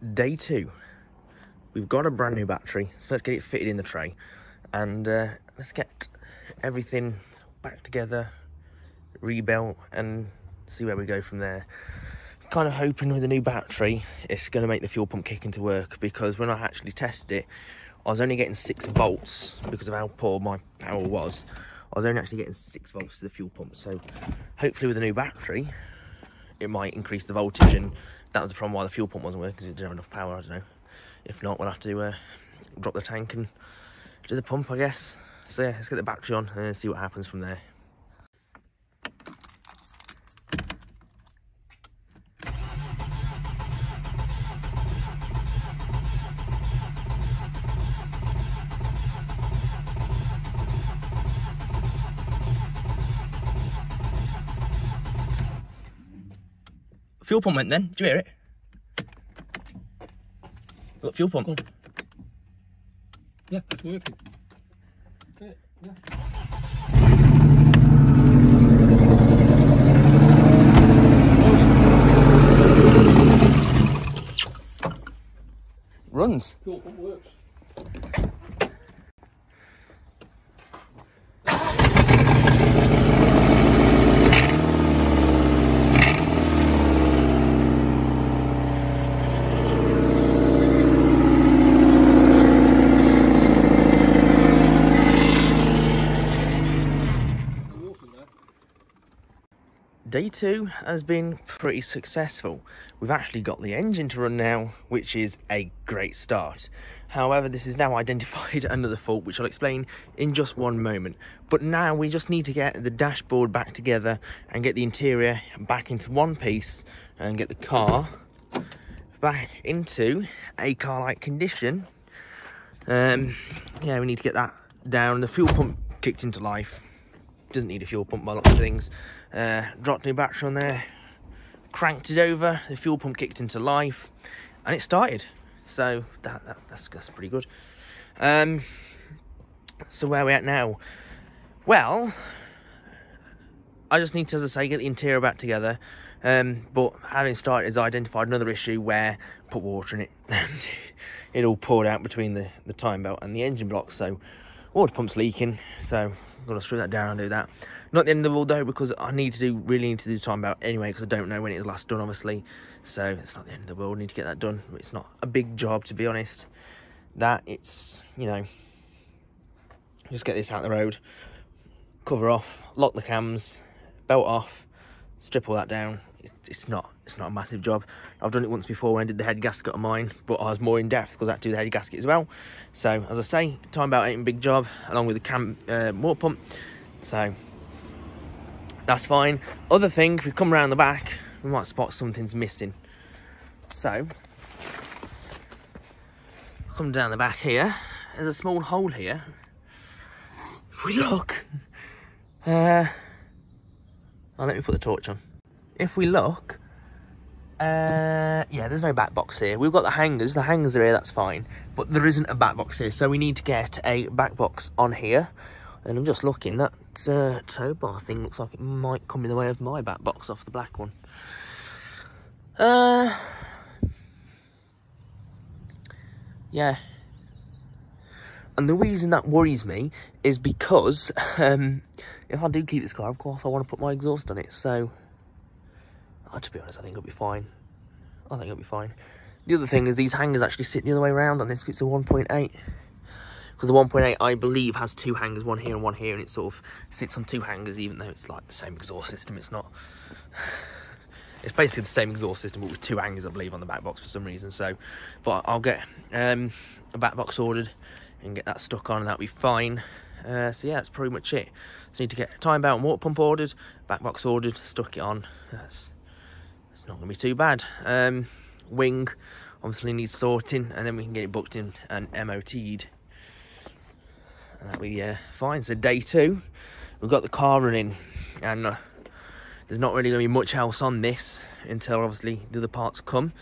Day 2. We've got a brand new battery, so let's get it fitted in the tray. And let's get everything back together, rebuilt, and see where we go from there. Kind of hoping with a new battery, it's going to make the fuel pump kick into work, because when I actually tested it, I was only getting 6 volts because of how poor my power was. I was only actually getting 6 volts to the fuel pump, so hopefully with a new battery, it might increase the voltage, and that was the problem why the fuel pump wasn't working, because it didn't have enough power, I don't know. If not, we'll have to drop the tank and do the pump, I guess. So yeah, let's get the battery on and see what happens from there. Fuel pump went then, did you hear it? Look, fuel pump. Yeah, it's working. Yeah. Runs. Fuel pump works. Day 2 has been pretty successful. We've actually got the engine to run now, which is a great start. However, this has now identified another fault, which I'll explain in just one moment. But now we just need to get the dashboard back together and get the interior back into one piece and get the car back into a car-like condition. Yeah, we need to get that down. The fuel pump kicked into life. Doesn't need a fuel pump by lots of things. Dropped new battery on there, cranked it over, the fuel pump kicked into life, and it started. So that's pretty good. So where are we at now? Well, I just need to, as I say, get the interior back together. But having started, has identified another issue where I put water in it and it all poured out between the time belt and the engine block. So water pump's leaking, so I've got to screw that down and do that. Not the end of the world though, because I really need to do the time belt anyway, because I don't know when it was last done, obviously. So it's not the end of the world. I need to get that done. It's not a big job, to be honest. That it's, you know, just get this out the road, cover off, lock the cams, belt off, strip all that down. It's not a massive job. I've done it once before when I did the head gasket on mine, but I was more in depth because I had to do the head gasket as well. So as I say, time belt ain't a big job, along with the water pump. So that's fine. Other thing, if we come around the back, we might spot something's missing. So come down the back here, there's a small hole here. If we look, let me put the torch on. If we look, yeah, there's no back box here. We've got the hangers are here, that's fine, but there isn't a back box here, so we need to get a back box on here. And I'm just looking, that tow bar thing looks like it might come in the way of my back box off the black one. Yeah. And the reason that worries me is because if I do keep this car, of course I want to put my exhaust on it. So, to be honest, I think it'll be fine. I think it'll be fine. The other thing is these hangers actually sit the other way around on this. It's a 1.8. Because the 1.8, I believe, has 2 hangers, one here and one here, and it sort of sits on 2 hangers, even though it's like the same exhaust system. It's not. It's basically the same exhaust system, but with 2 hangers, I believe, on the back box for some reason. So, but I'll get a back box ordered and get that stuck on, and that'll be fine. So yeah, that's pretty much it. Just need to get a time belt and water pump ordered, back box ordered, stuck it on. It's not going to be too bad. Wing obviously needs sorting, and then we can get it booked in and MOT'd. And that'll be fine. So day 2, we've got the car running, and there's not really going to be much else on this until obviously the other parts come.